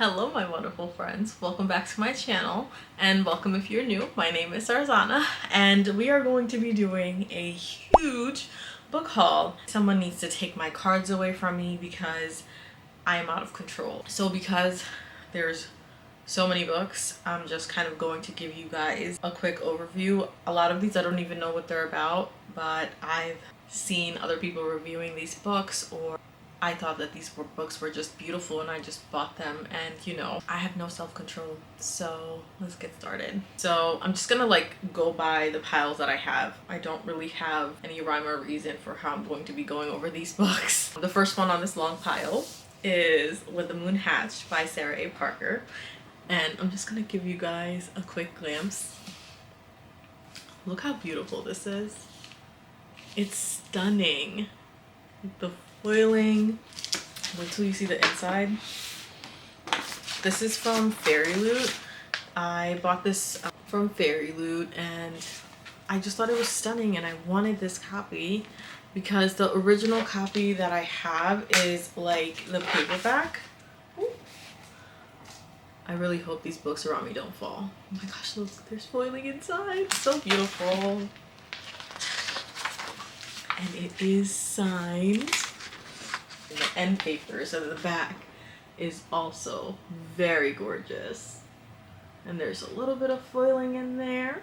Hello my wonderful friends, welcome back to my channel and welcome if you're new. My name is Sarzana and we are going to be doing a huge book haul. Someone needs to take my cards away from me because I am out of control. So because there's so many books, I'm just kind of going to give you guys a quick overview. A lot of these I don't even know what they're about, but I've seen other people reviewing these books, or I thought that these books were just beautiful and I just bought them, and you know, I have no self-control. So let's get started. So I'm just gonna go by the piles that I have. I don't really have any rhyme or reason for how I'm going to be going over these books. The first one on this long pile is When the Moon Hatched by Sarah A. Parker. And I'm just gonna give you guys a quick glimpse. Look how beautiful this is. It's stunning. The foiling. Wait till you see the inside. This is from Fairy Loot. I bought this from Fairy Loot and I just thought it was stunning and I wanted this copy because the original copy that I have is like the paperback. Ooh. I really hope these books around me don't fall. Oh my gosh, look, there's foiling inside. So beautiful. And it is signed. And the end papers of the back is also very gorgeous. And there's a little bit of foiling in there.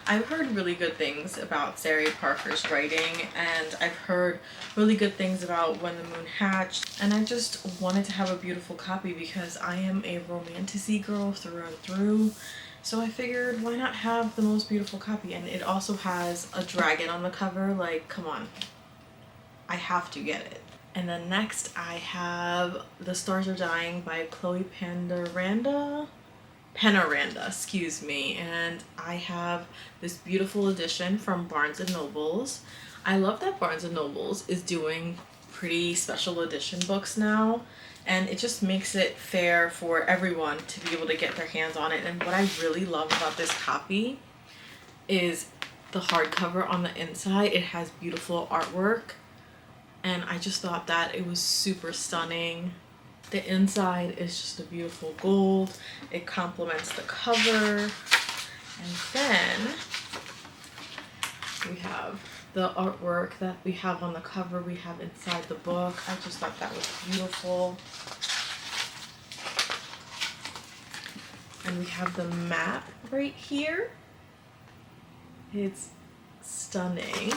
I've heard really good things about Sarah Parker's writing, and I've heard really good things about When the Moon Hatched, and I just wanted to have a beautiful copy because I am a romantasy girl through and through. So I figured, why not have the most beautiful copy? And it also has a dragon on the cover. Like, come on. I have to get it. And then next I have The Stars Are Dying by Chloe Penaranda, excuse me, and I have this beautiful edition from Barnes & Nobles. I love that Barnes & Nobles is doing pretty special edition books now, and it just makes it fair for everyone to be able to get their hands on it. And what I really love about this copy is the hardcover on the inside. It has beautiful artwork, and I just thought that it was super stunning. The inside is just a beautiful gold. It complements the cover. And then we have the artwork that we have on the cover we have inside the book. I just thought that was beautiful. And we have the map right here. It's stunning.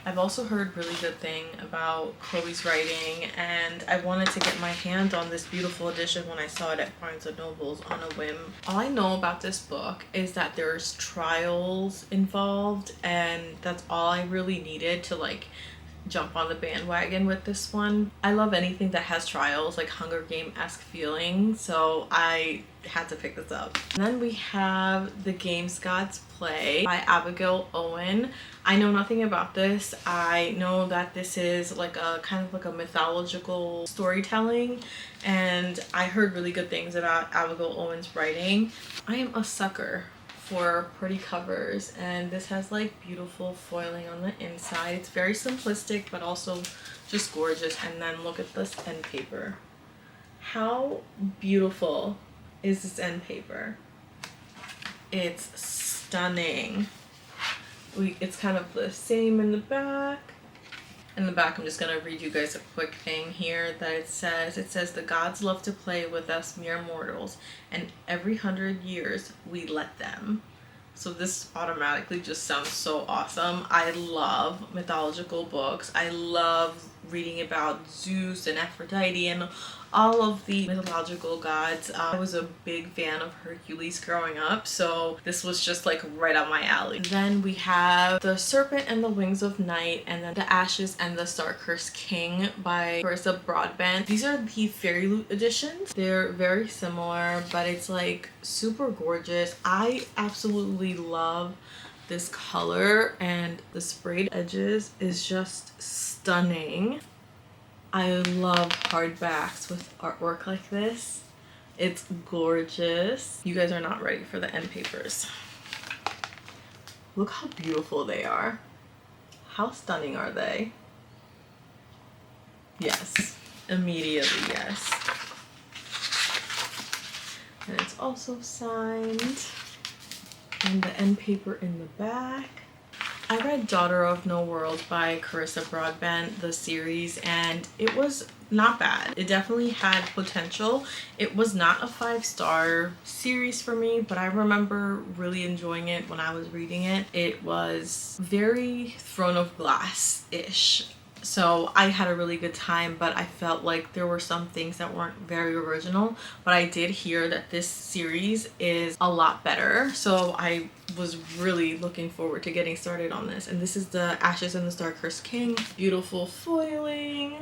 I've also heard really good thing about Chloe's writing, and I wanted to get my hand on this beautiful edition when I saw it at Barnes & Nobles on a whim. All I know about this book is that there's trials involved, and that's all I really needed to jump on the bandwagon with this one. I love anything that has trials, like Hunger Game-esque feeling, so I had to pick this up. And then we have The Games Gods Play by Abigail Owen. I know nothing about this. I know that this is like a kind of like a mythological storytelling, and I heard really good things about Abigail Owen's writing. I am a sucker for pretty covers, and this has like beautiful foiling on the inside. It's very simplistic but also just gorgeous. And then look at this end paper. How beautiful is this end paper? It's stunning. It's kind of the same in the back. In the back, I'm just gonna read you guys a quick thing here that it says the gods love to play with us mere mortals, and every 100 years we let them. So this automatically just sounds so awesome. I love mythological books. I love reading about Zeus and Aphrodite and all of the mythological gods. I was a big fan of Hercules growing up, so this was just like right up my alley. Then we have The Serpent and the Wings of Night, and then The Ashes and the Star-Cursed King by Carissa Broadbent. These are the Fairy Loot editions. They're very similar, but it's like super gorgeous. I absolutely love this color, and the sprayed edges is just stunning. I love hardbacks with artwork like this. It's gorgeous. You guys are not ready for the end papers. Look how beautiful they are. How stunning are they? Yes, immediately yes. And it's also signed. And the end paper in the back. I read Daughter of No World by Carissa Broadbent, the series, and it was not bad. It definitely had potential. It was not a 5-star series for me, but I remember really enjoying it when I was reading it. It was very Throne of Glass-ish. So I had a really good time, but I felt like there were some things that weren't very original. But I did hear that this series is a lot better. So I was really looking forward to getting started on this. And this is the Ashes and the Star-Cursed King. Beautiful foiling.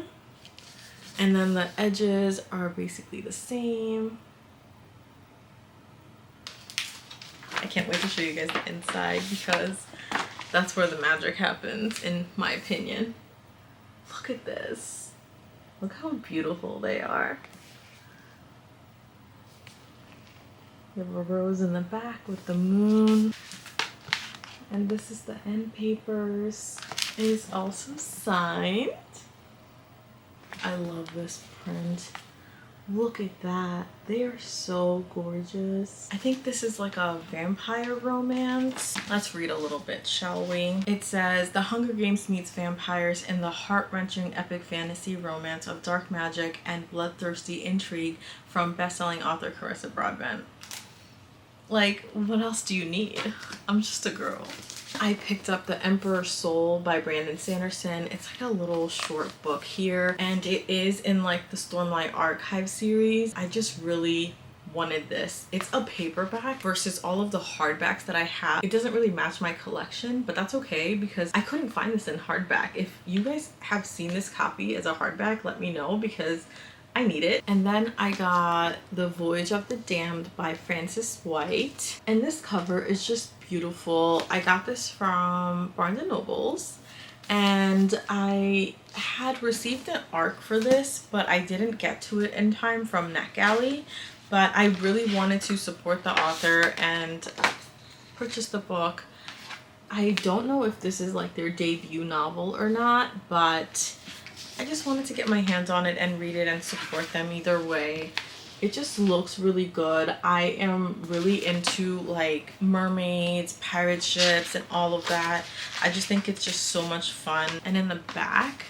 And then the edges are basically the same. I can't wait to show you guys the inside because that's where the magic happens, in my opinion. Look at this. Look how beautiful they are. You have a rose in the back with the moon. And this is the end papers. It is also signed. I love this print. Look at that. They are so gorgeous. I think this is like a vampire romance. Let's read a little bit, shall we? It says, The Hunger Games meets vampires in the heart-wrenching epic fantasy romance of dark magic and bloodthirsty intrigue from best-selling author Carissa Broadbent. Like, what else do you need? I'm just a girl. I picked up The Emperor's Soul by Brandon Sanderson. It's like a little short book here, and it is in like the Stormlight Archive series. I just really wanted this. It's a paperback versus all of the hardbacks that I have. It doesn't really match my collection, but that's okay because I couldn't find this in hardback. If you guys have seen this copy as a hardback, let me know because I need it. And then I got The Voyage of the Damned by Frances White. And this cover is just beautiful. I got this from Barnes & Nobles. And I had received an ARC for this, but I didn't get to it in time from NetGalley. But I really wanted to support the author and purchase the book. I don't know if this is like their debut novel or not, but I just wanted to get my hands on it and read it and support them either way. It just looks really good. I am really into like mermaids, pirate ships, and all of that. I just think it's just so much fun. And in the back,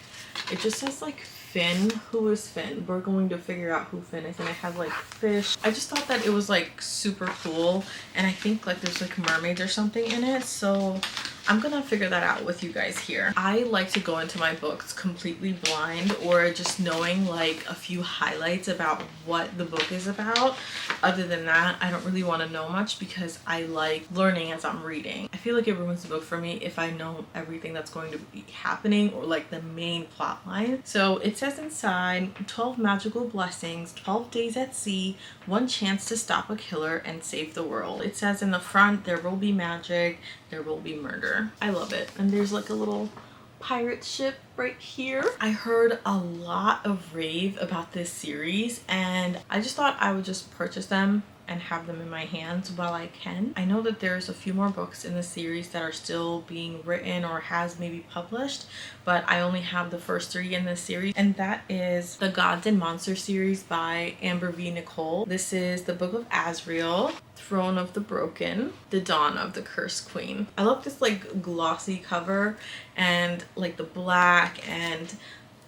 it just says like Finn. Who is Finn? We're going to figure out who Finn is. And it has like fish. I just thought that it was like super cool. And I think like there's like mermaids or something in it. So I'm gonna figure that out with you guys here. I like to go into my books completely blind or just knowing like a few highlights about what the book is about. Other than that, I don't really want to know much because I like learning as I'm reading. I feel like it ruins the book for me if I know everything that's going to be happening or like the main plot line. So it says inside, 12 magical blessings, 12 days at sea, 1 chance to stop a killer and save the world. It says in the front, there will be magic, there will be murder. I love it. And there's like a little pirate ship right here. I heard a lot of rave about this series and I just thought I would just purchase them and have them in my hands while I can. I know that there's a few more books in the series that are still being written or has maybe published, but I only have the first 3 in this series, and that is the Gods and Monsters series by Amber V. Nicole. This is the Book of Azrael, Throne of the Broken, The Dawn of the Cursed Queen. I love this like glossy cover and like the black and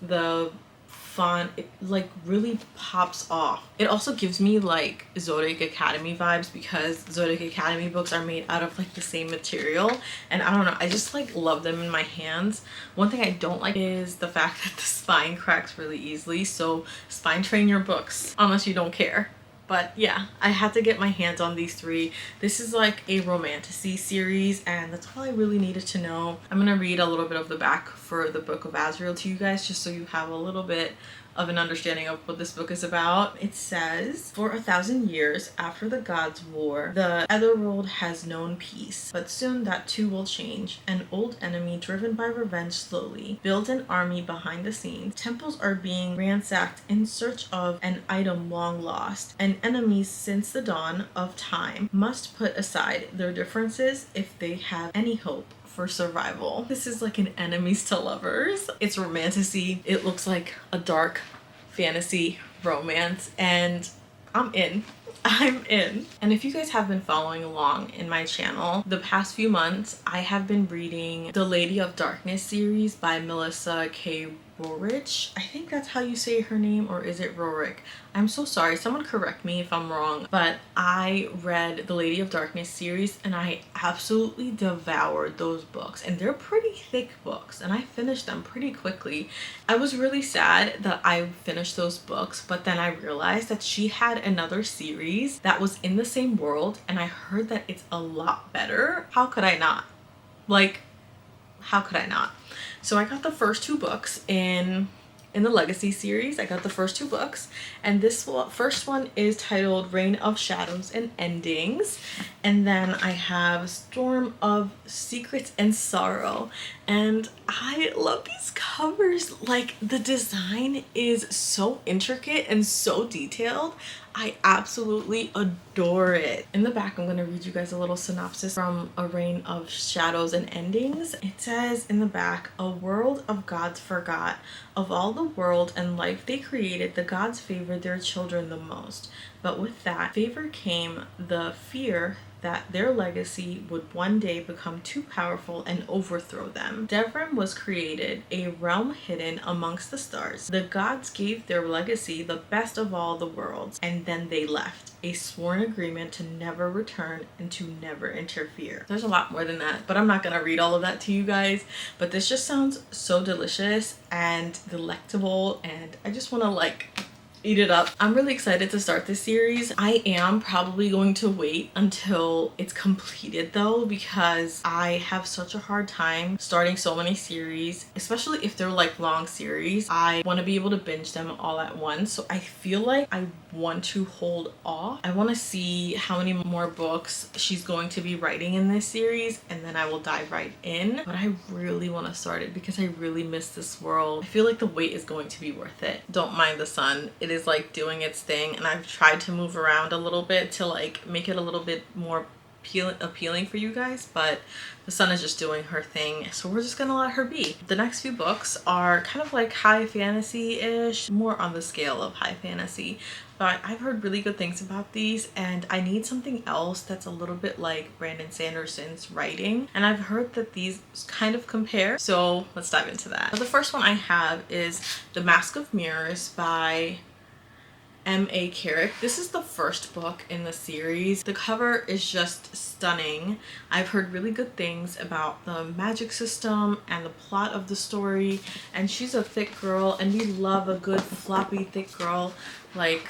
the font. It like really pops off. It also gives me like Zodiac Academy vibes because Zodiac Academy books are made out of like the same material, and I don't know, I just like love them in my hands. One thing I don't like is the fact that the spine cracks really easily, so spine train your books unless you don't care. But yeah, I had to get my hands on these 3. This is like a romantasy series and that's all I really needed to know. I'm gonna read a little bit of the back for the Book of Azrael to you guys just so you have a little bit of an understanding of what this book is about. It says, for 1,000 years after the gods' war, the Etherworld has known peace, but soon that too will change. An old enemy driven by revenge slowly builds an army behind the scenes. Temples are being ransacked in search of an item long lost, and enemies since the dawn of time must put aside their differences if they have any hope for survival. This is like an enemies to lovers. It's romantasy. It looks like a dark fantasy romance and I'm in. I'm in. And if you guys have been following along in my channel, the past few months, I have been reading the Lady of Darkness series by Melissa K. Rorich. I think that's how you say her name, or is it Rorick? I'm so sorry, someone correct me if I'm wrong, but I read the Lady of Darkness series and I absolutely devoured those books, and they're pretty thick books and I finished them pretty quickly. I was really sad that I finished those books, but then I realized that she had another series that was in the same world and I heard that it's a lot better. How could I not? Like, how could I not? So I got the first two books in the Legacy series. I got the first two books, and this first one is titled Reign of Shadows and Endings, and then I have Storm of Secrets and Sorrow. And I love these covers. Like, the design is so intricate and so detailed. I absolutely adore it. In the back, I'm going to read you guys a little synopsis from A Reign of Shadows and Endings. It says in the back, a world of gods forgot. Of all the world and life they created, the gods favored their children the most. But with that favor came the fear that their legacy would one day become too powerful and overthrow them. Devrim was created, a realm hidden amongst the stars. The gods gave their legacy the best of all the worlds, and then they left, a sworn agreement to never return and to never interfere. There's a lot more than that, but I'm not gonna read all of that to you guys, but this just sounds so delicious and delectable, and I just want to like eat it up. I'm really excited to start this series. I am probably going to wait until it's completed though, because I have such a hard time starting so many series, especially if they're like long series. I want to be able to binge them all at once, so I feel like I want to hold off. I want to see how many more books she's going to be writing in this series, and then I will dive right in. But I really want to start it because I really miss this world. I feel like the wait is going to be worth it. Don't mind the sun. It is like doing its thing, and I've tried to move around a little bit to like make it a little bit more appealing for you guys, but the sun is just doing her thing, so we're just gonna let her be. The next few books are kind of like high fantasy-ish, more on the scale of high fantasy, but I've heard really good things about these, and I need something else that's a little bit like Brandon Sanderson's writing, and I've heard that these kind of compare, so let's dive into that. The first one I have is The Mask of Mirrors by M.A. Carrick. This is the first book in the series. The cover is just stunning. I've heard really good things about the magic system and the plot of the story, and she's a thick girl, and we love a good floppy thick girl. Like,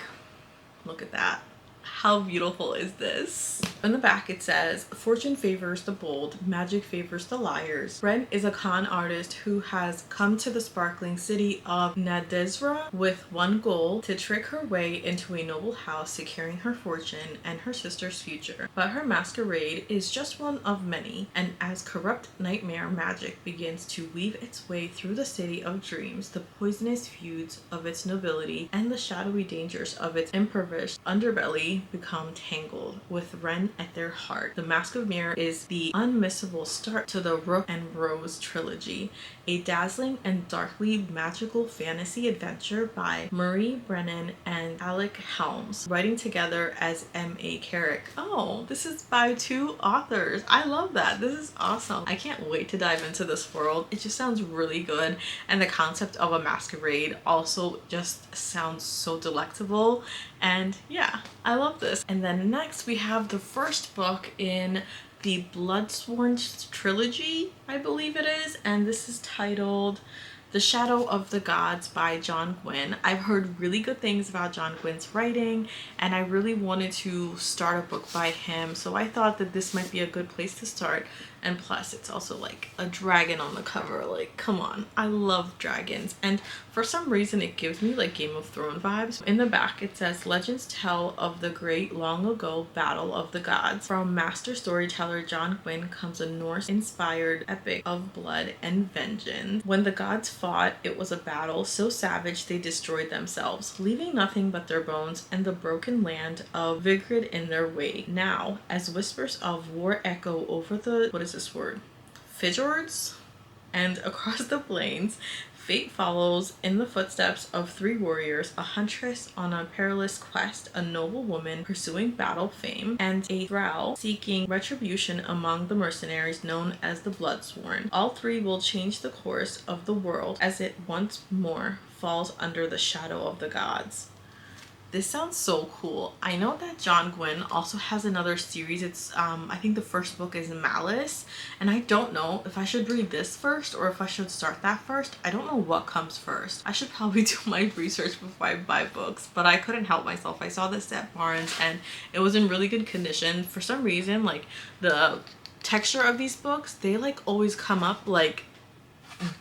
look at that. How beautiful is this? In the back it says, fortune favors the bold, magic favors the liars. Ren is a con artist who has come to the sparkling city of Nadezra with one goal, to trick her way into a noble house, securing her fortune and her sister's future. But her masquerade is just one of many, and as corrupt nightmare magic begins to weave its way through the city of dreams, the poisonous feuds of its nobility and the shadowy dangers of its impoverished underbelly become tangled, with Ren at their heart. The Mask of Mirror is the unmissable start to the Rook and Rose trilogy, a dazzling and darkly magical fantasy adventure by Marie Brennan and Alec Helms, writing together as M.A. Carrick. Oh, this is by two authors. I love that. This is awesome. I can't wait to dive into this world. It just sounds really good, and the concept of a masquerade also just sounds so delectable, and yeah, I love this. And then next we have the first book in the Bloodsworn trilogy, I believe it is, and this is titled The Shadow of the Gods by John Gwynne. I've heard really good things about John Gwynne's writing, and I really wanted to start a book by him, so I thought that this might be a good place to start. And plus it's also like a dragon on the cover. Like, come on, I love dragons, and for some reason it gives me like Game of Thrones vibes. In the back it says, legends tell of the great long ago battle of the gods. From master storyteller John Gwynne comes a Norse inspired epic of blood and vengeance. When the gods fought, it was a battle so savage they destroyed themselves, leaving nothing but their bones and the broken land of Vigrid in their wake. Now, as whispers of war echo over the, what is this word? Fjords and across the plains, Fate follows in the footsteps of three warriors, a huntress on a perilous quest, a noble woman pursuing battle fame, and a thrall seeking retribution among the mercenaries known as the Bloodsworn. All three will change the course of the world as it once more falls under the shadow of the gods. This sounds so cool. I know that John Gwynne also has another series. It's I think the first book is Malice, and I don't know if I should read this first or if I should start that first. I don't know what comes first. I should probably do my research before I buy books, but I couldn't help myself. I saw this at Barnes and it was in really good condition. For some reason, like the texture of these books, they like always come up like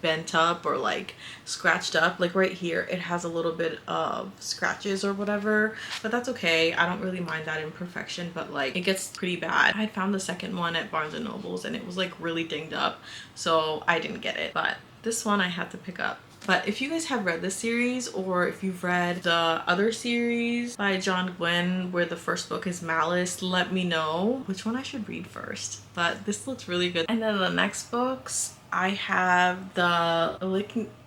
bent up or like scratched up. Like right here it has a little bit of scratches or whatever, but that's okay. I don't really mind that imperfection, but like it gets pretty bad. I found the second one at Barnes and Nobles and it was like really dinged up, so I didn't get it, but this one I had to pick up. But if you guys have read this series, or if you've read the other series by John Gwynne where the first book is Malice, let me know which one I should read first. But this looks really good. And then the next books, I have the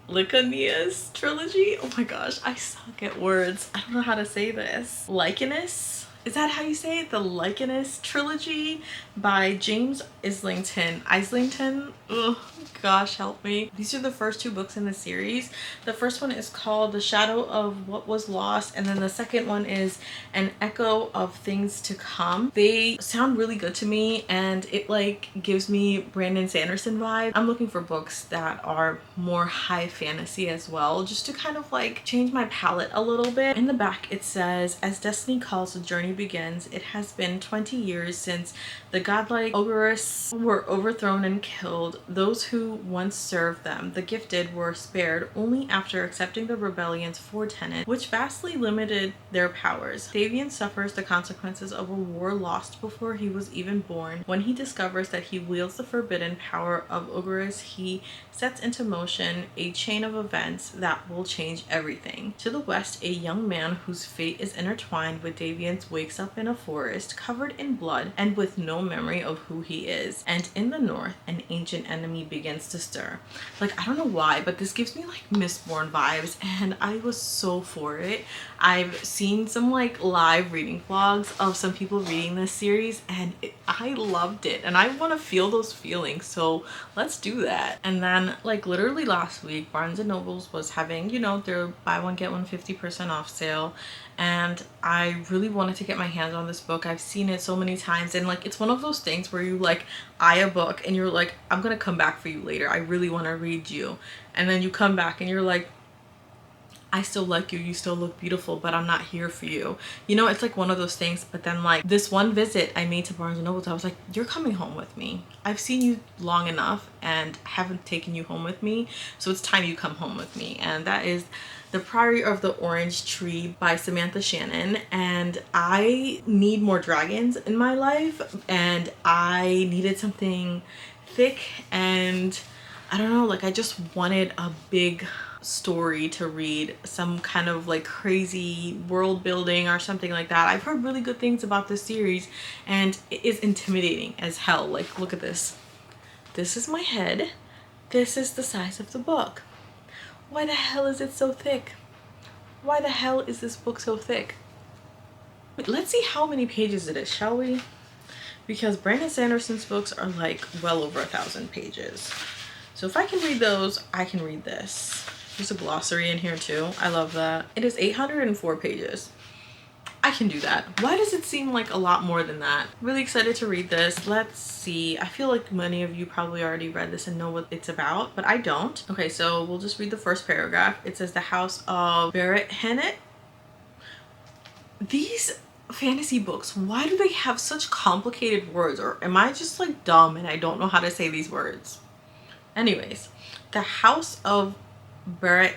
Licanius trilogy. Oh my gosh, I suck at words. I don't know how to say this. Likeness? Is that how you say it? The Likeness trilogy by James Islington. Oh gosh, help me. These are the first two books in the series. The first one is called The Shadow of What Was Lost, and then the second one is An Echo of Things to Come. They sound really good to me, and it like gives me Brandon Sanderson vibe. I'm looking for books that are more high fantasy as well, just to kind of like change my palette a little bit. In the back it says, as destiny calls, the journey begins. It has been 20 years since the godlike Ogres were overthrown and killed. Those who once served them, the gifted, were spared only after accepting the rebellion's four tenets, which vastly limited their powers. Davian suffers the consequences of a war lost before he was even born. When he discovers that he wields the forbidden power of Ogres, he sets into motion a chain of events that will change everything. To the west, a young man whose fate is intertwined with Davian's wakes up in a forest covered in blood and with no memory of who he is. And in the north, an ancient enemy begins to stir. Like, I don't know why, but this gives me like Mistborn vibes, and I was so for it. I've seen some like live reading vlogs of some people reading this series, and I loved it, and I want to feel those feelings, so let's do that. And then like literally last week, Barnes and Nobles was having, you know, their buy one get one 50% off sale, and I really wanted to get my hands on this book. I've seen it so many times, and like it's one of those things where you like eye a book and you're like, I'm gonna come back for you later, I really want to read you, and then you come back and you're like, I still like you, you still look beautiful, but I'm not here for you. You know, it's like one of those things. But then like this one visit I made to Barnes and Noble, I was like, you're coming home with me. I've seen you long enough and haven't taken you home with me, so it's time you come home with me. And that is The Priory of the Orange Tree by Samantha Shannon. And I need more dragons in my life, and I needed something thick, and I don't know, like I just wanted a big story to read, some kind of like crazy world building or something like that. I've heard really good things about this series, and it is intimidating as hell. Like, look at this. This is my head. This is the size of the book. Why the hell is it so thick? Why the hell is this book so thick? Let's see how many pages it is, shall we? Because Brandon Sanderson's books are like well over 1,000 pages. So if I can read those, I can read this. There's a glossary in here too. I love that. It is 804 pages. I can do that. Why does it seem like a lot more than that? Really excited to read this. Let's see. I feel like many of you probably already read this and know what it's about, but I don't. Okay, so we'll just read the first paragraph. It says, the House of Barrett Hennet. These fantasy books, why do they have such complicated words? Or am I just like dumb and I don't know how to say these words? Anyways, the House of Barrett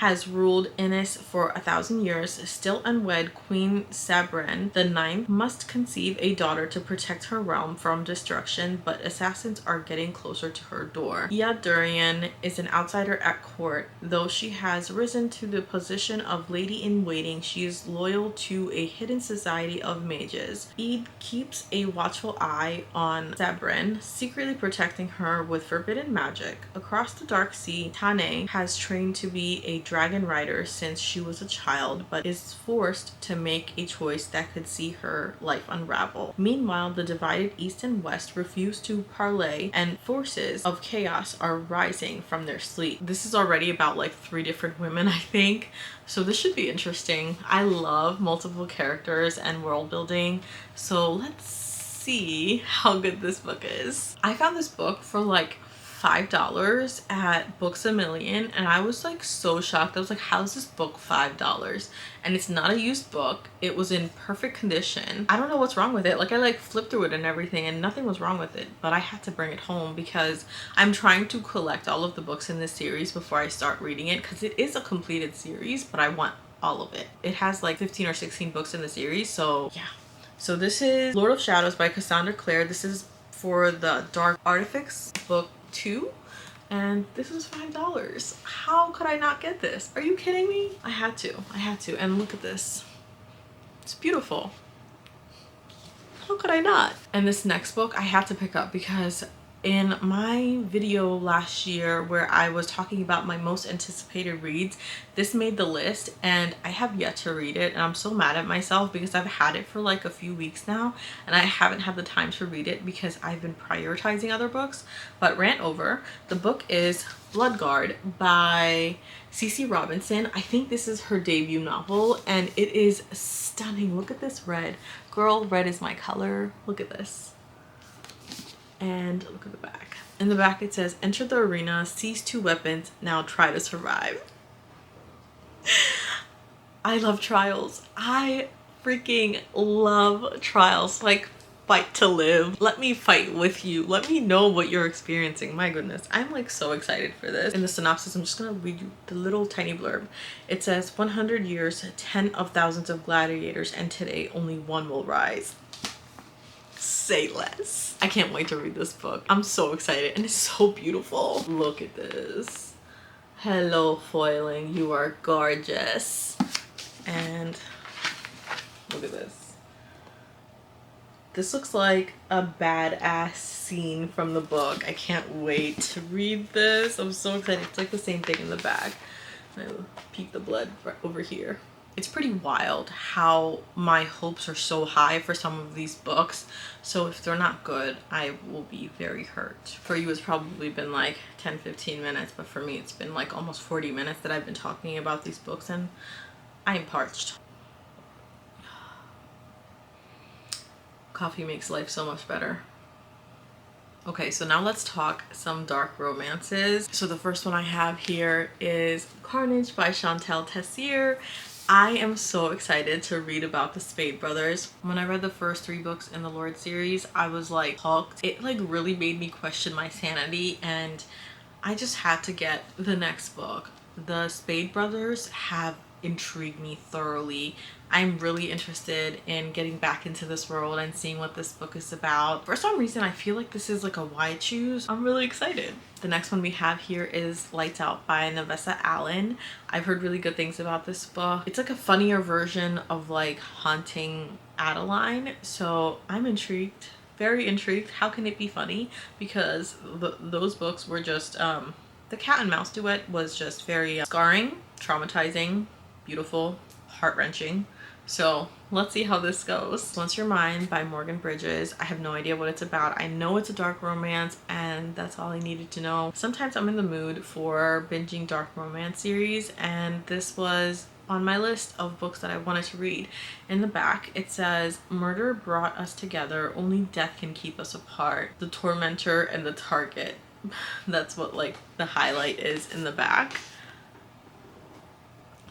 has ruled Innis for 1,000 years. Still unwed, Queen Sabran the Ninth must conceive a daughter to protect her realm from destruction, but assassins are getting closer to her door. Yad Durian is an outsider at court. Though she has risen to the position of lady-in-waiting, she is loyal to a hidden society of mages. Eid keeps a watchful eye on Sabran, secretly protecting her with forbidden magic. Across the dark sea, Tane has trained to be a dragon rider since she was a child, but is forced to make a choice that could see her life unravel. Meanwhile, the divided East and West refuse to parley, and forces of chaos are rising from their sleep. This is already about like 3 different women, I think, so this should be interesting. I love multiple characters and world building, so let's see how good this book is. I found this book for like $5 at Books A Million, and I was like so shocked. I was like, how is this book $5? And it's not a used book. It was in perfect condition. I don't know what's wrong with it. Like, I like flipped through it and everything and nothing was wrong with it, but I had to bring it home because I'm trying to collect all of the books in this series before I start reading it, because it is a completed series, but I want all of it. It has like 15 or 16 books in the series, so yeah. So this is Lord of Shadows by Cassandra Clare. This is for the Dark Artifacts book 2, and this was $5. How could I not get this? Are you kidding me? I had to. And look at this. It's beautiful. How could I not? And this next book I have to pick up because in my video last year where I was talking about my most anticipated reads, this made the list and I have yet to read it, and I'm so mad at myself because I've had it for like a few weeks now and I haven't had the time to read it because I've been prioritizing other books. But rant over. The book is Bloodguard by CC Robinson. I think this is her debut novel and it is stunning. Look at this red. Girl, red is my color. Look at this. And look at the back. In the back it says, enter the arena, seize 2 weapons, now try to survive. I love trials. I freaking love trials. Like, fight to live. Let me fight with you. Let me know what you're experiencing. My goodness, I'm like so excited for this. In the synopsis, I'm just gonna read you the little tiny blurb. It says, 100 years, 10 of thousands of gladiators, and today only one will rise. Say less. I can't wait to read this book. I'm so excited and it's so beautiful. Look at this. Hello, foiling. You are gorgeous. And look at this. This looks like a badass scene from the book. I can't wait to read this. I'm so excited. It's like the same thing in the back. I'll peek the blood right over here. It's pretty wild how my hopes are so high for some of these books. So if they're not good, I will be very hurt. For you, it's probably been like 10-15 minutes, but for me, it's been like almost 40 minutes that I've been talking about these books and I am parched. Coffee makes life so much better. Okay, so now let's talk some dark romances. So the first one I have here is Carnage by Chantal Tessier. I am so excited to read about the Spade brothers. When I read the first 3 books in the Lord series, I was like hooked. It like really made me question my sanity and I just had to get the next book. The Spade brothers have intrigued me thoroughly. I'm really interested in getting back into this world and seeing what this book is about. For some reason, I feel like this is like a why choose. I'm really excited. The next one we have here is Lights Out by Navessa Allen. I've heard really good things about this book. It's like a funnier version of like Haunting Adeline. So I'm intrigued, very intrigued. How can it be funny? Because those books were just, the cat and mouse duet was just very scarring, traumatizing, beautiful, heart-wrenching. So let's see how this goes. Once You're Mine by Morgan Bridges. I have no idea what it's about. I know it's a dark romance and that's all I needed to know. Sometimes I'm in the mood for binging dark romance series and this was on my list of books that I wanted to read. In the back it says, murder brought us together, only death can keep us apart. The tormentor and the target. That's what like the highlight is in the back.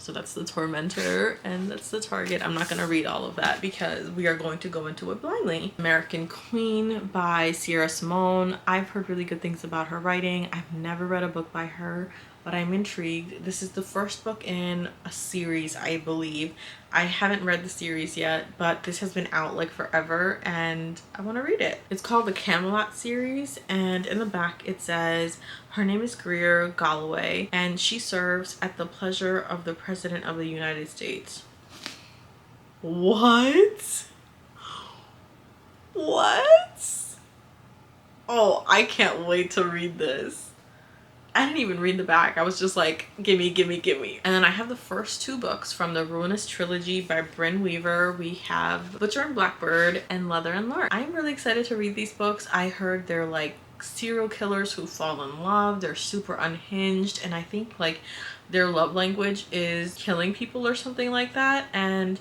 So that's the tormentor and that's the target. I'm not going to read all of that because we are going to go into it blindly. American Queen by Sierra Simone. I've heard really good things about her writing. I've never read a book by her, but I'm intrigued. This is the first book in a series, I believe. I haven't read the series yet, but this has been out like forever and I want to read it. It's called the Camelot series, and in the back it says, her name is Greer Galloway and she serves at the pleasure of the President of the United States. What? What? Oh, I can't wait to read this. I didn't even read the back. I was just like, gimme, gimme, gimme. And then I have the first 2 books from the Ruinous Trilogy by Bryn Weaver. We have Butcher and Blackbird and Leather and Lure. I'm really excited to read these books. I heard they're like serial killers who fall in love. They're super unhinged. And I think like their love language is killing people or something like that. And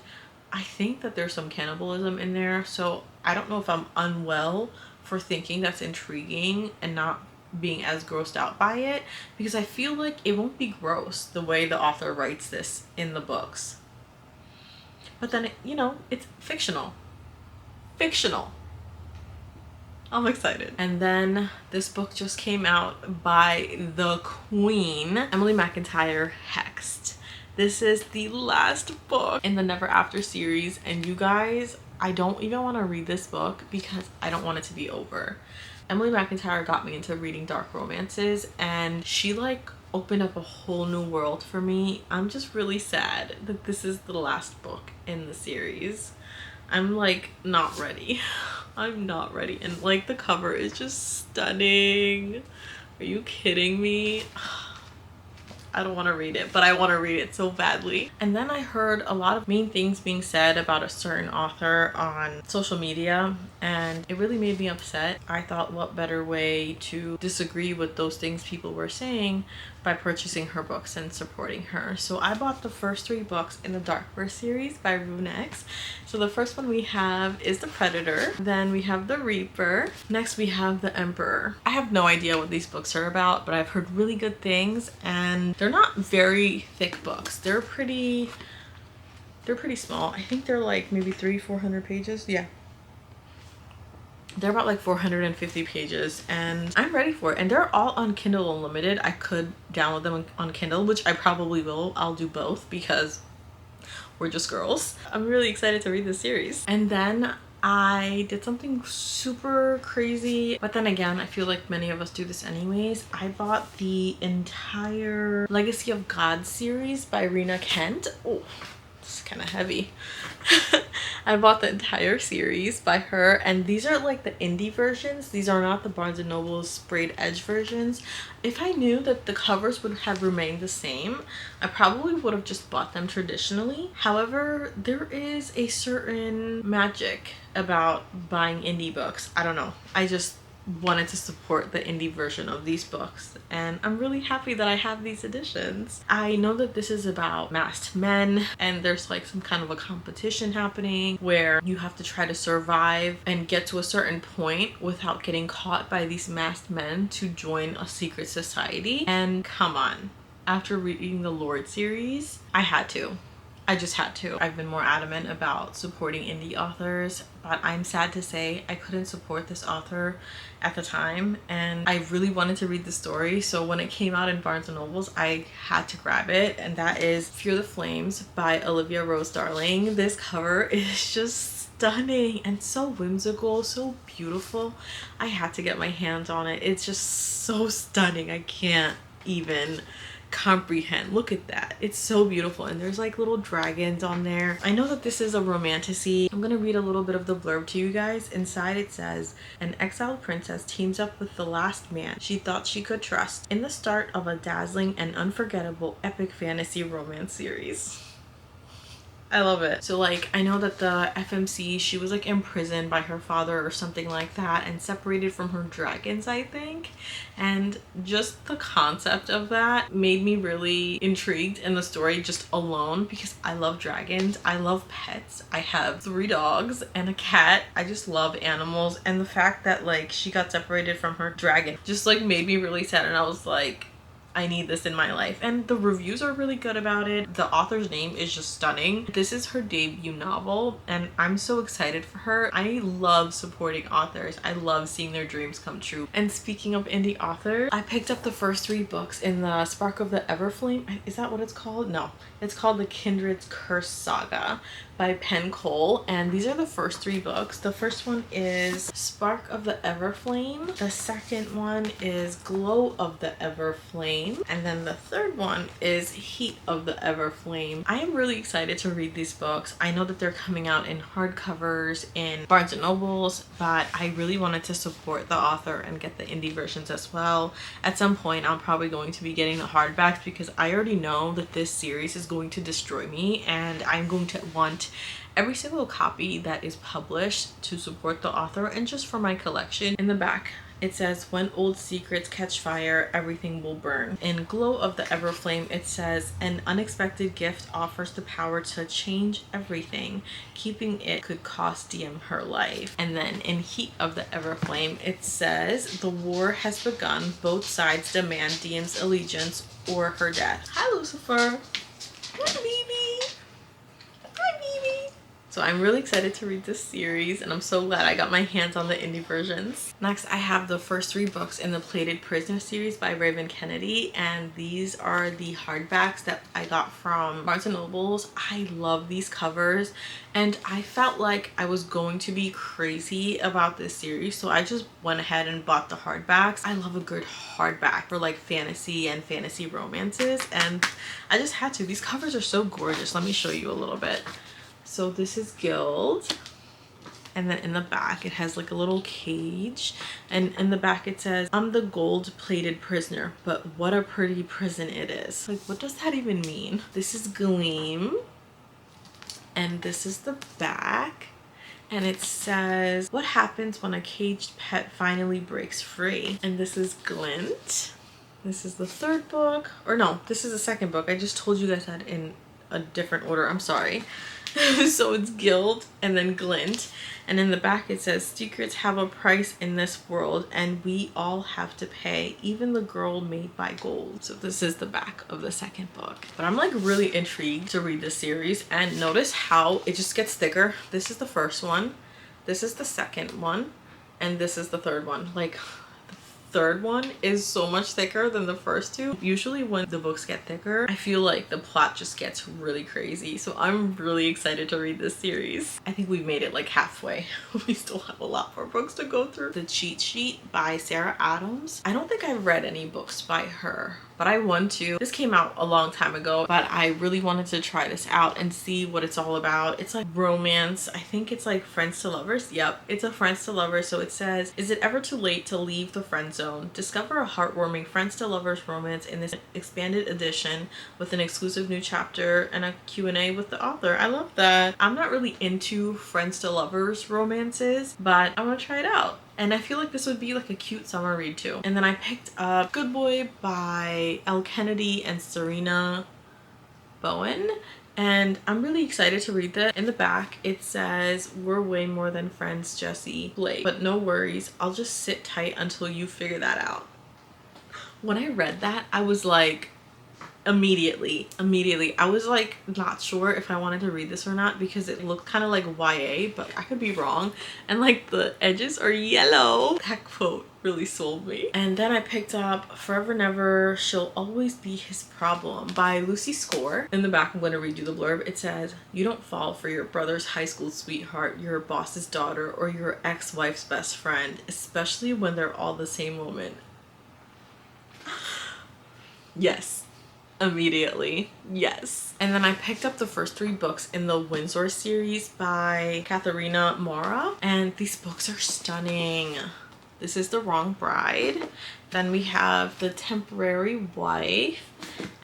I think that there's some cannibalism in there. So I don't know if I'm unwell for thinking that's intriguing and not being as grossed out by it, because I feel like it won't be gross the way the author writes this in the books. But then, you know, it's fictional. Fictional. I'm excited. And then this book just came out by the Queen, Emily McIntyre, Hexed. This is the last book in the Never After series, and you guys, I don't even want to read this book because I don't want it to be over. Emily McIntyre got me into reading dark romances, and she like opened up a whole new world for me. I'm just really sad that this is the last book in the series. I'm like not ready. I'm not ready. And like the cover is just stunning. Are you kidding me? I don't want to read it, but I want to read it so badly. And then I heard a lot of mean things being said about a certain author on social media, and it really made me upset. I thought, what better way to disagree with those things people were saying by purchasing her books and supporting her. So I bought the first 3 books in the Darkverse series by Runex. So the first one we have is The Predator, then we have The Reaper, next we have The Emperor. I have no idea what these books are about, but I've heard really good things, and they're not very thick books. They're pretty small. I think they're like maybe 300-400 pages. Yeah, they're about like 450 pages, and I'm ready for it. And they're all on Kindle Unlimited. I could download them on Kindle, which I probably will. I'll do both because we're just girls. I'm really excited to read this series. And then I did something super crazy, but then again, I feel like many of us do this anyways. I bought the entire Legacy of God series by Rena Kent. Oh, it's kind of heavy. I bought the entire series by her, and these are like the indie versions. These are not the Barnes & Noble sprayed edge versions. If I knew that the covers would have remained the same, I probably would have just bought them traditionally. However, there is a certain magic about buying indie books. I don't know. I just wanted to support the indie version of these books, and I'm really happy that I have these editions. I know that this is about masked men, and there's like some kind of a competition happening where you have to try to survive and get to a certain point without getting caught by these masked men to join a secret society. And come on, after reading the Lord series, I had to. I just had to. I've been more adamant about supporting indie authors, but I'm sad to say I couldn't support this author at the time, and I really wanted to read the story, so when it came out in Barnes & Nobles, I had to grab it, and that is Fear the Flames by Olivia Rose Darling. This cover is just stunning and so whimsical, so beautiful. I had to get my hands on it. It's just so stunning. I can't even comprehend. Look at that. It's so beautiful, and there's like little dragons on there. I know that this is a romantasy. I'm gonna read a little bit of the blurb to you guys. Inside it says, an exiled princess teams up with the last man she thought she could trust in the start of a dazzling and unforgettable epic fantasy romance series. I love it. So like, I know that the FMC, she was like imprisoned by her father or something like that and separated from her dragons, I think. And just the concept of that made me really intrigued in the story just alone, because I love dragons. I love pets. I have 3 dogs and a cat. I just love animals. And the fact that like she got separated from her dragon just like made me really sad. And I was like, I need this in my life. And the reviews are really good about it. The author's name is just stunning. This is her debut novel, and I'm so excited for her. I love supporting authors. I love seeing their dreams come true. And speaking of indie authors, I picked up the first 3 books in the Spark of the Everflame. Is that what it's called? No, it's called The Kindred's Curse Saga by Penn Cole, and these are the first 3 books. The first one is Spark of the Everflame. The second one is Glow of the Everflame. And then the third one is Heat of the Everflame. I am really excited to read these books. I know that they're coming out in hardcovers in Barnes & Nobles, but I really wanted to support the author and get the indie versions as well. At some point, I'm probably going to be getting the hardbacks because I already know that this series is going to destroy me, and I'm going to want every single copy that is published to support the author and just for my collection. In the back, it says, when old secrets catch fire, everything will burn. In Glow of the Everflame, it says, an unexpected gift offers the power to change everything. Keeping it could cost DM her life. And then in Heat of the Everflame, it says, the war has begun. Both sides demand DM's allegiance or her death. Hi, Lucifer. Hi, baby. Hi, baby. So I'm really excited to read this series, and I'm so glad I got my hands on the indie versions. Next, I have the first 3 books in the Plated Prisoner series by Raven Kennedy, and these are the hardbacks that I got from Barnes & Nobles. I love these covers, and I felt like I was going to be crazy about this series, so I just went ahead and bought the hardbacks. I love a good hardback for like fantasy and fantasy romances, and I just had to. These covers are so gorgeous. Let me show you a little bit. So this is Guild, and then in the back it has like a little cage, and in the back it says, I'm the gold-plated prisoner, but what a pretty prison it is. Like, what does that even mean? This is Gleam, and this is the back, and it says, what happens when a caged pet finally breaks free? And this is Glint. This is the 3rd book, or no, this is the 2nd book. I just told you guys that in a different order, I'm sorry. So it's Guild and then Glint, and in the back it says, secrets have a price in this world and we all have to pay, even the girl made by gold. So this is the back of the 2nd book, but I'm like really intrigued to read this series. And notice how it just gets thicker. This is the first one, this is the 2nd one, and this is the 3rd one. Like, third one is so much thicker than the first 2. Usually when the books get thicker, I feel like the plot just gets really crazy. So I'm really excited to read this series. I think we've made it like halfway. We still have a lot more books to go through. The Cheat Sheet by Sarah Adams. I don't think I've read any books by her, but I want to. This came out a long time ago, but I really wanted to try this out and see what it's all about. It's like romance. I think it's like friends to lovers. Yep, it's a friends to lovers. So it says, is it ever too late to leave the friend zone? Discover a heartwarming friends to lovers romance in this expanded edition with an exclusive new chapter and a Q&A with the author. I love that. I'm not really into friends to lovers romances, but I want to try it out. And I feel like this would be like a cute summer read too. And then I picked up Good Boy by Elle Kennedy and Serena Bowen. And I'm really excited to read that. In the back, it says, we're way more than friends, Jessie Blake. But no worries, I'll just sit tight until you figure that out. When I read that, I was like, immediately I was like not sure if I wanted to read this or not because it looked kind of like YA, but I could be wrong. And like the edges are yellow. That quote really sold me. And then I picked up Forever Never She'll Always Be His Problem by Lucy Score. In the back, I'm going to read you the blurb. It says, you don't fall for your brother's high school sweetheart, your boss's daughter, or your ex-wife's best friend, especially when they're all the same woman. Yes. Immediately, yes. And then I picked up the first 3 books in the Windsor series by Katharina Mora, and these books are stunning. This is The Wrong Bride. Then we have The Temporary Wife,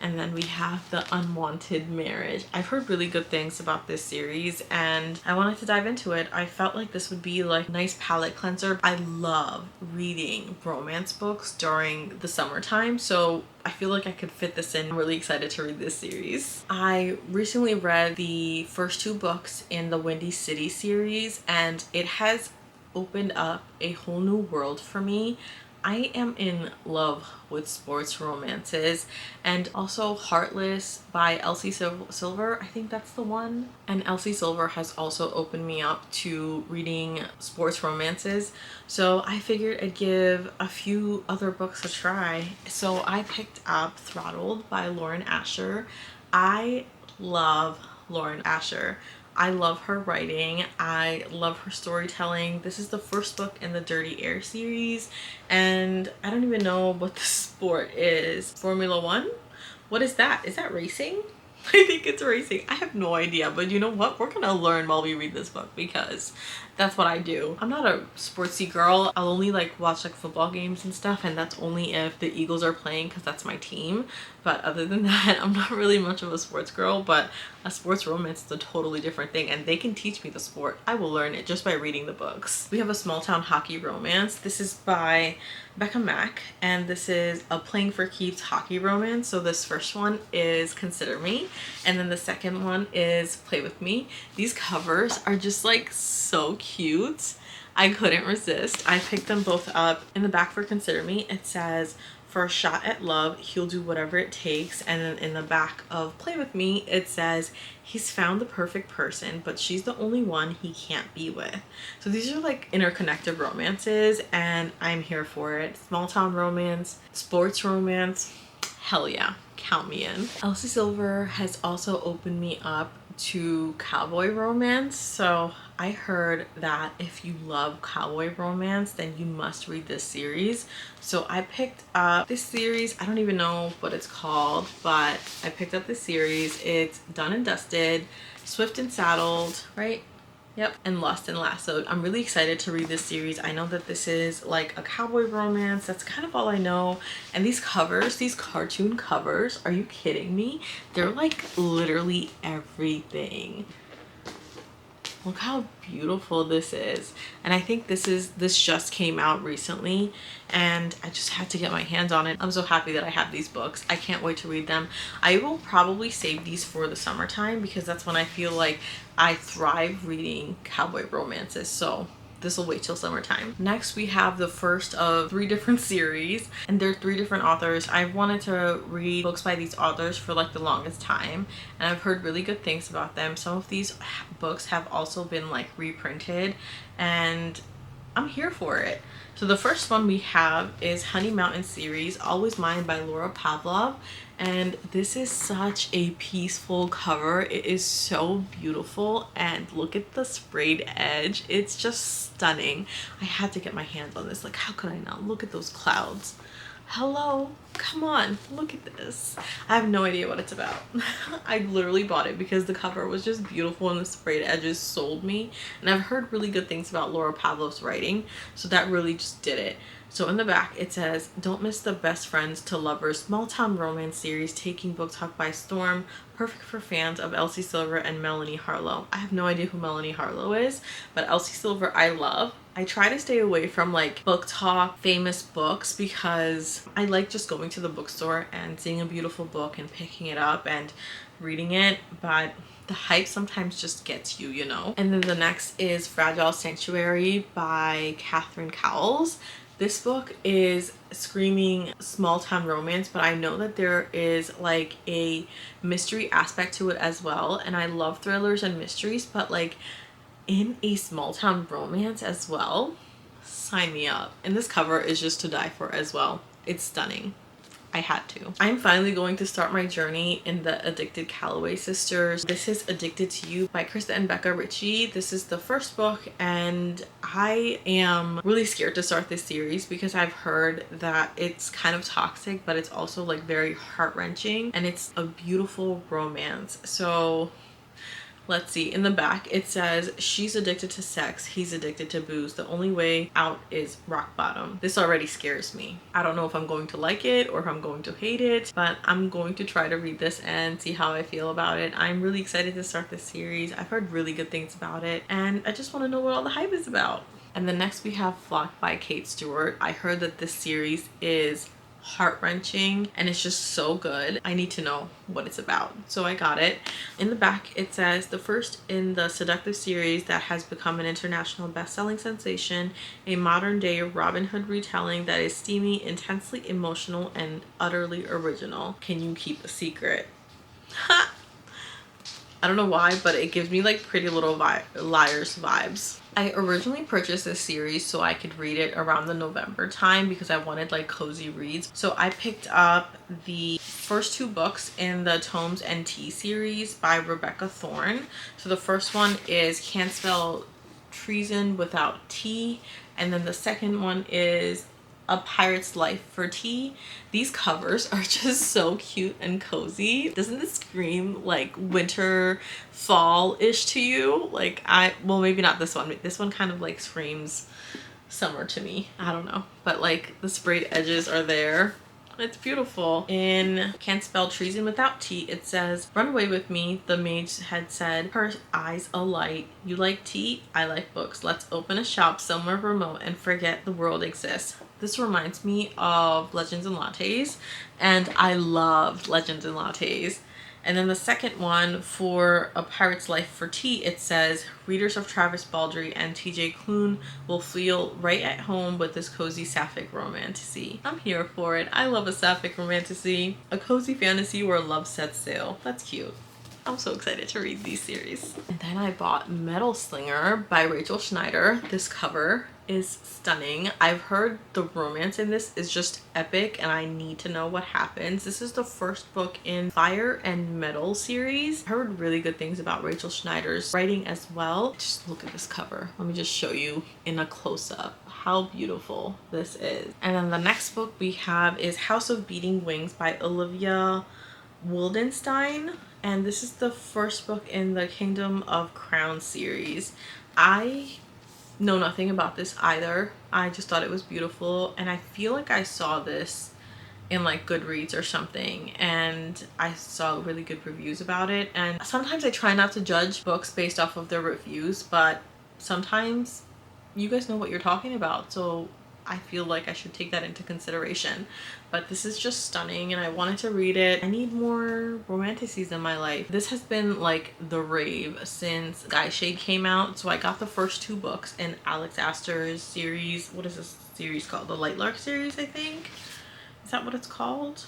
and then we have The Unwanted Marriage. I've heard really good things about this series and I wanted to dive into it. I felt like this would be like a nice palate cleanser. I love reading romance books during the summertime, so I feel like I could fit this in. I'm really excited to read this series. I recently read the first 2 books in the Windy City series, and it has opened up a whole new world for me. I am in love with sports romances, and also Heartless by Elsie Silver. I think that's the one. And Elsie Silver has also opened me up to reading sports romances, so I figured I'd give a few other books a try. So I picked up Throttled by Lauren Asher. I love Lauren Asher. I love her writing. I love her storytelling. This is the first book in the Dirty Air series, and I don't even know what the sport is. Formula One? What is that? Is that racing? I think it's racing. I have no idea, but you know what? We're gonna learn while we read this book because that's what I do. I'm not a sportsy girl. I'll only like watch like football games and stuff, and that's only if the Eagles are playing because that's my team. But other than that, I'm not really much of a sports girl, but a sports romance is a totally different thing, and they can teach me the sport. I will learn it just by reading the books. We have a small town hockey romance. This is by Becca Mack, and this is a playing for keeps hockey romance. So this first one is Consider Me, and then the second one is Play With Me. These covers are just like so cute. I couldn't resist. I picked them both up. In the back for Consider Me, it says, "For a shot at love, he'll do whatever it takes." And then in the back of Play With Me, it says, "He's found the perfect person, but she's the only one he can't be with." So these are like interconnected romances, and I'm here for it. Small town romance, sports romance, hell yeah, count me in. Elsie Silver has also opened me up to cowboy romance. So I heard that if you love cowboy romance, then you must read this series. So I picked up this series. I don't even know what it's called, but I picked up this series. It's Done and Dusted, Swift and Saddled, right? Yep, and Lost and Lassoed. I'm really excited to read this series. I know that this is like a cowboy romance. That's kind of all I know. And these covers, these cartoon covers, are you kidding me? They're like literally everything. Look how beautiful this is. And I think this just came out recently, and I just had to get my hands on it. I'm so happy that I have these books. I can't wait to read them. I will probably save these for the summertime because that's when I feel like I thrive reading cowboy romances. So this will wait till summertime. Next, we have the first of 3 different series, and they're 3 different authors. I've wanted to read books by these authors for like the longest time, and I've heard really good things about them. Some of these books have also been like reprinted, and I'm here for it. So the first one we have is Honey Mountain series, Always Mine by Laura Pavlov. And this is such a peaceful cover. It is so beautiful, and look at the sprayed edge. It's just stunning. I had to get my hands on this. Like, how could I not? Look at those clouds. Hello, come on, look at this. I have no idea what it's about. I literally bought it because the cover was just beautiful and the sprayed edges sold me, and I've heard really good things about Laura Pavlov's writing, so that really just did it. So in the back it says, "Don't miss the best friends to lovers small town romance series taking book talk by storm, perfect for fans of Elsie Silver and Melanie Harlow." I have no idea who Melanie Harlow is, but Elsie Silver I love. I try to stay away from like book talk famous books because I like just going to the bookstore and seeing a beautiful book and picking it up and reading it, but the hype sometimes just gets you, you know. And then the next is Fragile Sanctuary by Catherine Cowles. This book is screaming small town romance, but I know that there is like a mystery aspect to it as well, and I love thrillers and mysteries, but like in a small town romance as well, sign me up. And this cover is just to die for as well. It's stunning. I had to. I'm finally going to start my journey in the Addicted Calloway sisters. This is Addicted to You by Krista and Becca Ritchie. This is the first book, and I am really scared to start this series because I've heard that it's kind of toxic, but it's also like very heart-wrenching, and it's a beautiful romance. So let's see. In the back it says, "She's addicted to sex, he's addicted to booze. The only way out is rock bottom." This already scares me. I don't know if I'm going to like it or if I'm going to hate it, but I'm going to try to read this and see how I feel about it. I'm really excited to start this series. I've heard really good things about it, and I just want to know what all the hype is about. And then next we have Flock by Kate Stewart. I heard that this series is heart-wrenching and it's just so good. I need to know what it's about, so I got it. In the back it says, "The first in the seductive series that has become an international best-selling sensation, a modern-day Robin Hood retelling that is steamy, intensely emotional, and utterly original. Can you keep a secret?" Ha! I don't know why, but it gives me like Pretty Little Liars vibes. I originally purchased this series so I could read it around the November time because I wanted like cozy reads. So I picked up the first two books in the Tomes and Tea series by Rebecca Thorne. So the first one is Can't Spell Treason Without Tea, and then the second one is A Pirate's Life for Tea. These covers are just so cute and cozy. Doesn't this scream like winter, fall-ish to you? Like well, maybe not this one. This one kind of like screams summer to me. I don't know. But like the sprayed edges are there. It's beautiful. In Can't Spell Treason Without Tea, it says, "Run away with me," the mage had said, her eyes alight. "You like tea? I like books. Let's open a shop somewhere remote and forget the world exists." This reminds me of Legends and Lattes, and I loved Legends and Lattes. And then the second one, for A Pirate's Life for Tea, it says, "Readers of Travis Baldree and TJ Klune will feel right at home with this cozy sapphic romantasy." I'm here for it. I love a sapphic romantasy. A cozy fantasy where love sets sail. That's cute. I'm so excited to read these series. And then I bought Metal Slinger by Rachel Schneider. This cover is stunning. I've heard the romance in this is just epic and I need to know what happens. This is the first book in Fire and Metal series. I heard really good things about Rachel Schneider's writing as well. Just look at this cover. Let me just show you in a close-up how beautiful this is. And then the next book we have is House of Beating Wings by Olivia Wildenstein. And this is the first book in the Kingdom of Crown series. I know nothing about this either. I just thought it was beautiful, and I feel like I saw this in like Goodreads or something, and I saw really good reviews about it. And sometimes I try not to judge books based off of their reviews, but sometimes you guys know what you're talking about, so I feel like I should take that into consideration. But this is just stunning and I wanted to read it. I need more romanticies in my life. This has been like the rave since Sky Shade came out. So I got the first two books in Alex Astor's series. What is this series called? The Lightlark series, I think. Is that what it's called?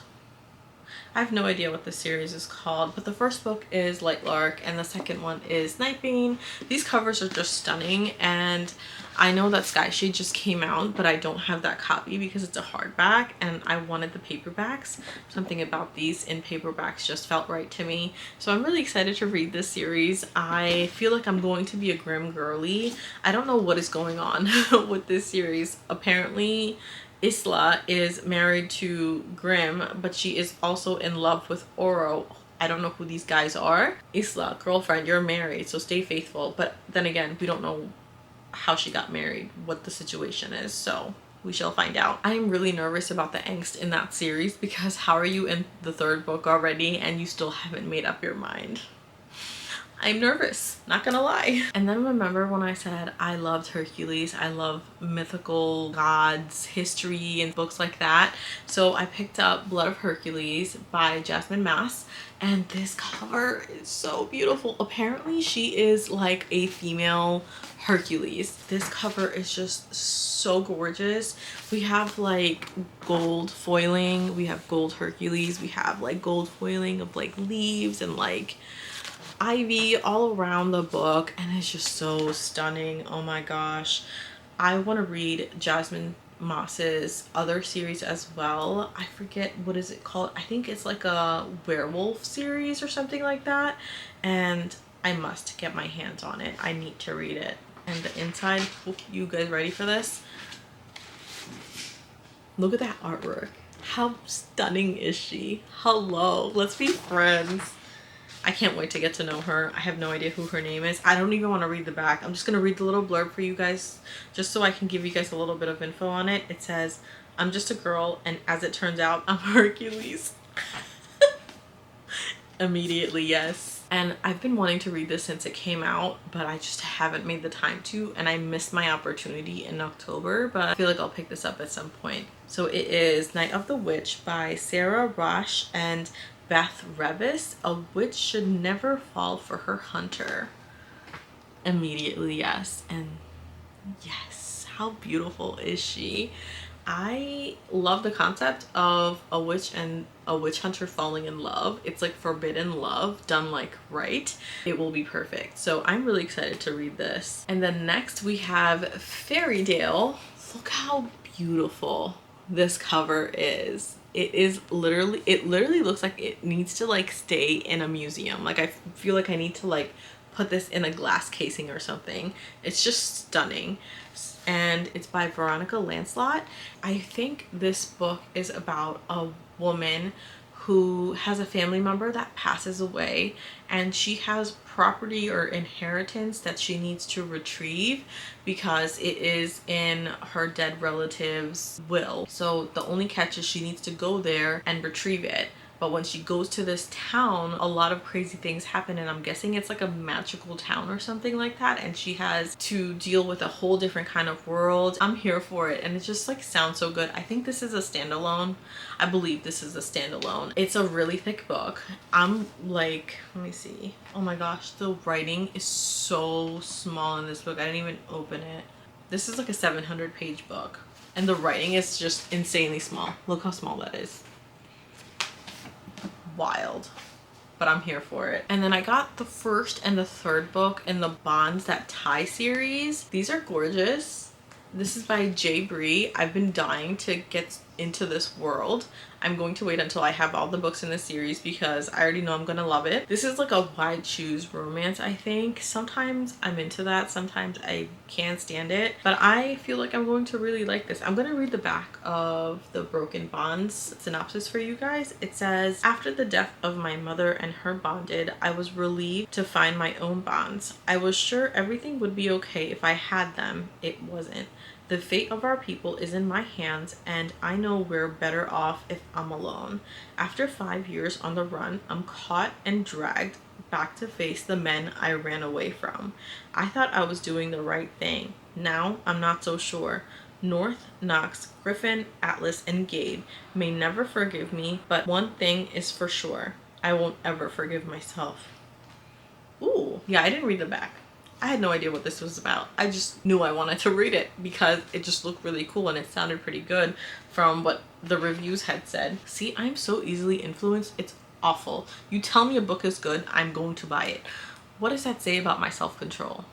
I have no idea what this series is called, but the first book is Lightlark and the second one is Nightbane. These covers are just stunning, and I know that Sky Shade just came out, but I don't have that copy because it's a hardback and I wanted the paperbacks. Something about these in paperbacks just felt right to me. So I'm really excited to read this series. I feel like I'm going to be a Grimm girly. I don't know what is going on with this series. Apparently Isla is married to Grimm, but she is also in love with Oro. I don't know who these guys are. Isla, girlfriend, you're married, so stay faithful. But then again, we don't know how she got married, what the situation is, so we shall find out. I am really nervous about the angst in that series because how are you in the third book already and you still haven't made up your mind? I'm nervous, not gonna lie. And then remember when I said I loved Hercules, I love mythical gods, history, and books like that. So I picked up Blood of Hercules by Jasmine Mass, and this cover is so beautiful. Apparently she is like a female Hercules. This cover is just so gorgeous. We have like gold foiling, we have gold Hercules, we have like gold foiling of like leaves and like ivy all around the book, and it's just so stunning. Oh my gosh, I want to read Jasmine Moss's other series as well. I forget what is it called. I think it's like a werewolf series or something like that, and I must get my hands on it. I need to read it. And the inside, you guys ready for this? Look at that artwork. How stunning is she? Hello, let's be friends. I can't wait to get to know her. I have no idea who her name is. I don't even want to read the back. I'm just going to read the little blurb for you guys just so I can give you guys a little bit of info on it. It says, "I'm just a girl, and as it turns out, I'm Hercules." Immediately, yes. And I've been wanting to read this since it came out, but I just haven't made the time to, and I missed my opportunity in October, but I feel like I'll pick this up at some point. So it is Night of the Witch by Sarah Rosh and Beth Revis. A witch should never fall for her hunter. Immediately, yes. And yes, how beautiful is she? I love the concept of a witch and a witch hunter falling in love. It's like forbidden love done like right. It will be perfect. So I'm really excited to read this. And then next we have Fairy Tale. Look how beautiful this cover is. it literally looks like it needs to like stay in a museum. Like I feel like I need to like put this in a glass casing or something. It's just stunning. And it's by Veronica Lancelot. I think this book is about a woman who has a family member that passes away, and she has property or inheritance that she needs to retrieve because it is in her dead relative's will. So the only catch is she needs to go there and retrieve it. But when she goes to this town, a lot of crazy things happen, and I'm guessing it's like a magical town or something like that, and she has to deal with a whole different kind of world. I'm here for it, and it just like sounds so good. I think this is a standalone. I believe this is a standalone. It's a really thick book. I'm like, let me see. Oh my gosh, the writing is so small in this book. I didn't even open it. This is like a 700-page book, and the writing is just insanely small. Look how small that is. Wild, but I'm here for it. And then I got the first and the third book in the Bonds That Tie series. These are gorgeous. This is by J. Bree. I've been dying to get into this world. I'm going to wait until I have all the books in the series because I already know I'm gonna love it. This is like a wide choose romance, I think. Sometimes I'm into that, sometimes I can't stand it, but I feel like I'm going to really like this. I'm gonna read the back of the Broken Bonds synopsis for you guys. It says, after the death of my mother and her bonded, I was relieved to find my own bonds. I was sure everything would be okay if I had them. It wasn't. The fate of our people is in my hands, and I know we're better off if I'm alone. After 5 years on the run, I'm caught and dragged back to face the men I ran away from. I thought I was doing the right thing. Now I'm not so sure. North, Knox, Griffin, Atlas, and Gabe may never forgive me, but one thing is for sure. I won't ever forgive myself. Ooh, yeah, I didn't read the back. I had no idea what this was about. I just knew I wanted to read it because it just looked really cool and it sounded pretty good from what the reviews had said. See, I'm so easily influenced. It's awful. You tell me a book is good, I'm going to buy it. What does that say about my self-control?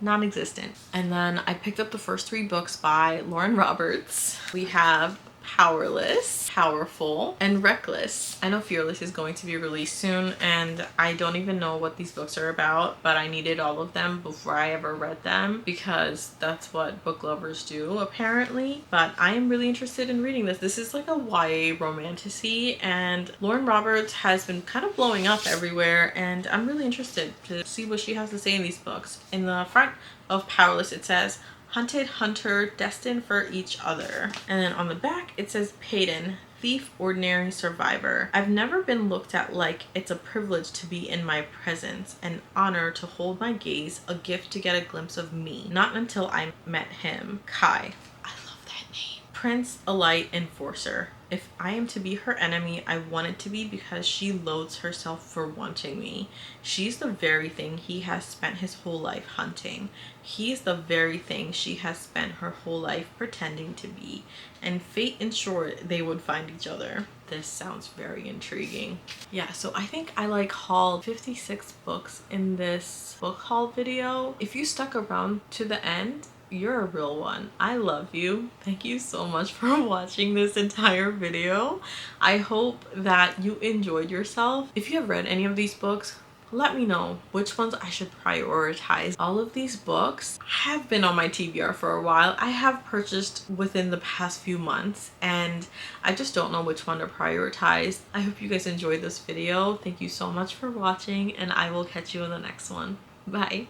Non-existent. And then I picked up the first 3 books by Lauren Roberts. We have Powerless, Powerful, and Reckless. I know Fearless is going to be released soon, and I don't even know what these books are about, but I needed all of them before I ever read them because that's what book lovers do apparently. But I am really interested in reading this. This is like a YA romantasy, and Lauren Roberts has been kind of blowing up everywhere, and I'm really interested to see what she has to say in these books. In the front of Powerless it says, hunted hunter destined for each other. And then on the back it says Payton, thief, ordinary survivor. I've never been looked at like it's a privilege to be in my presence, an honor to hold my gaze, a gift to get a glimpse of me. Not until I met him. Kai. I love that name. Prince, a light enforcer. If I am to be her enemy, I want it to be because she loathes herself for wanting me. She's the very thing he has spent his whole life hunting. He's the very thing she has spent her whole life pretending to be. And fate ensured they would find each other. This sounds very intriguing. Yeah, so I think I like hauled 56 books in this book haul video. If you stuck around to the end, you're a real one. I love you. Thank you so much for watching this entire video. I hope that you enjoyed yourself. If you have read any of these books, let me know which ones I should prioritize. All of these books have been on my TBR for a while. I have purchased within the past few months, and I just don't know which one to prioritize. I hope you guys enjoyed this video. Thank you so much for watching, and I will catch you in the next one. Bye.